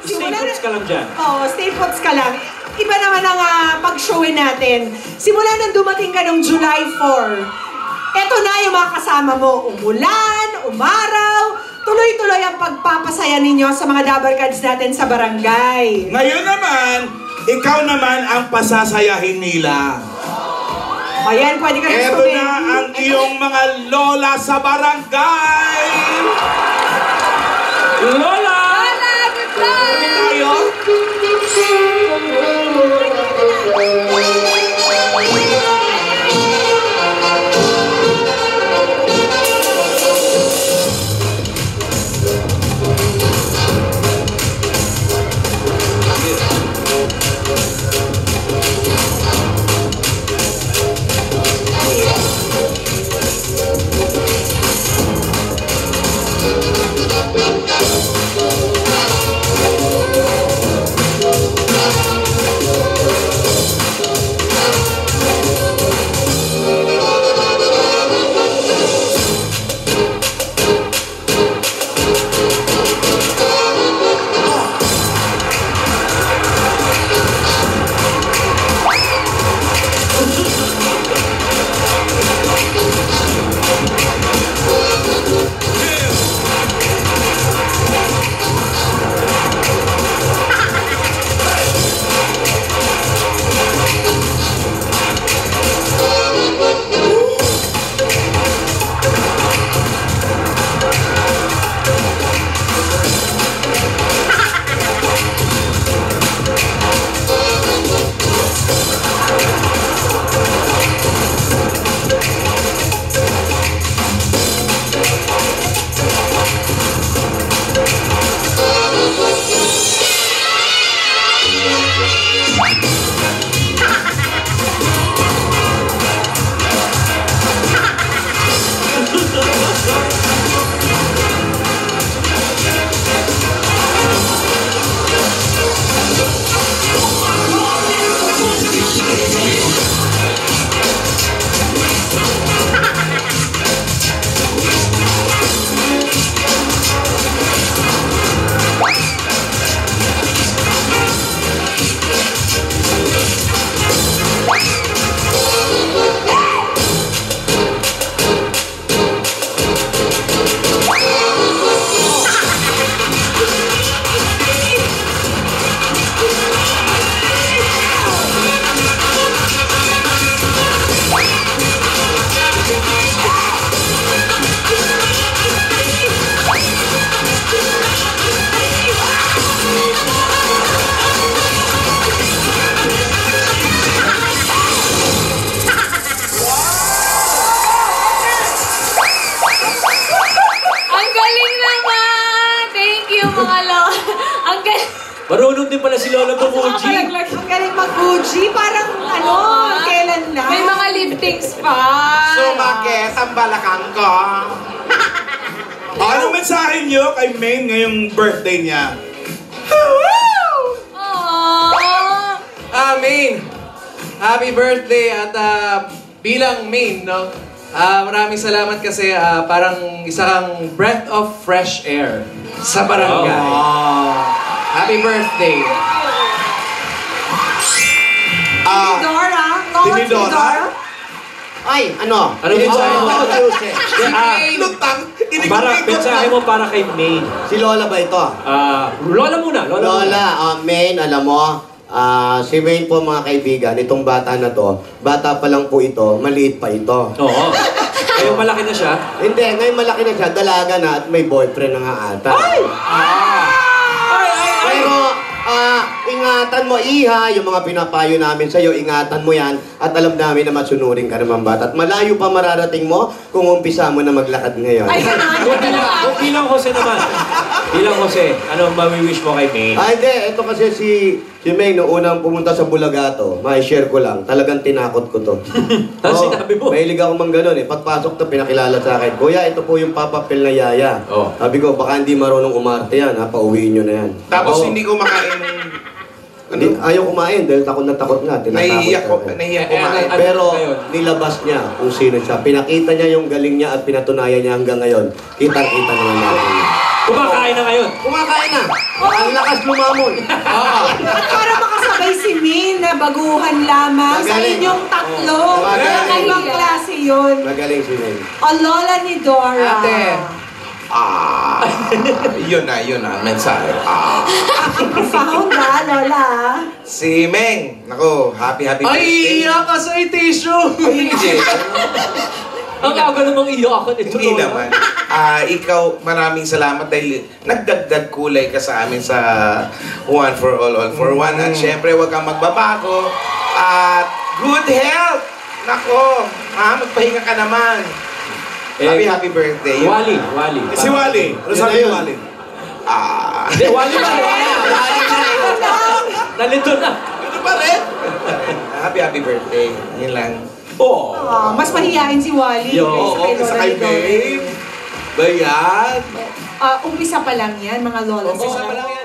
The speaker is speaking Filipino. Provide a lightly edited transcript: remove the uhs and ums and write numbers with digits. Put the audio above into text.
Stay puts ka lang dyan. Oo, stay puts ka lang. Iba naman ang pag-showin natin. Simula nang dumating ka ng July 4, eto na yung mga kasama mo. Umulan, umaraw, tuloy-tuloy ang pagpapasaya ninyo sa mga Dabarkads natin sa barangay. Ngayon naman, ikaw naman ang pasasayahin nila. Ayan, pwede ka Eto na ang iyong mga lola sa barangay! Lola! Lola, good luck! Tayo? Marunong din pala si Lola mag-Uji. Ang galing mag-Uji. Parang kailan na? May mga liftings pa. Sumakit ang balakang ko. Anong mensahe niyo kay Maine ngayong birthday niya? Maine, happy birthday at bilang Maine, no? Maraming salamat kasi parang isa kang breath of fresh air sa barangay. Happy birthday. Tinidora? Tinidora? Ay, ano? Ano mensahe mo? Lutang! Mensahe mo para kay Maine. Si Lola ba ito? Lola muna. Lola, Maine, alam mo, si Maine po mga kaibigan, itong bata na to, bata pa lang po ito, maliit pa ito. Oo. Ngayon malaki na siya? Hindi, ngayon malaki na siya, dalaga na at may boyfriend na nga ata. Ay! Pero, ingatan mo, Iha, yung mga pinapayo namin sa'yo, ingatan mo yan, at alam namin na masunurin ka naman bata. At malayo pa mararating mo kung umpisa mo na maglakad ngayon. Ay, Kung bilang Jose naman. Bilang Jose, ano mawi-wish mo kay Maine? Hindi, ito kasi si Maine, nung unang pumunta sa Bulagato, ma-share ko lang, talagang tinakot ko to. Ano sinabi mo? Mahilig ako mang ganun eh. Pagpasok to, pinakilala sa akin, Kuya, ito po yung papapil na yaya. Oh. Sabi ko, baka hindi marunong umarte yan, ha? Pauwiin nyo na yan. Tapos hindi ko makain. Ayaw kumain dahil takot na takot nga. Nahihiyak ko kumain. Pero nilabas niya kung sino siya. Pinakita niya yung galing niya at pinatunayan niya hanggang ngayon. Kitang-kita naman natin. Kumakain na ngayon. Kumakain na. Ang lakas lumamon. Oo. At para makasabay si Min na baguhan lamang sa Magaling. inyong tatlo. Magaling. Ibang klase yun. Magaling si Nen. O Lola ni Dora. Ate. Yun na, mensahe. Profound ha, Lola. Si Meng, nako, happy Ay, birthday. iiyak ka sa tissue. Ay, hindi. Ang aga namang iyo ako nito. Hindi naman. Ikaw, maraming salamat dahil nagdagdag kulay ka sa amin sa One for All for One. At syempre, huwag kang magbabago. At good health! Nako, magpahinga ka naman. Happy birthday. Wally. Si Wally. Ano sabi ni Wally? Hindi, Wally ba? Nalito na. Ano pa rin? Happy birthday. Yun lang. Mas mahihain si Wally. Yo. kaysa Sa Lola kay ni Dora. Babe. Bayan. Umpisa pa lang yan, mga Lola. Umpisa pa lang yan.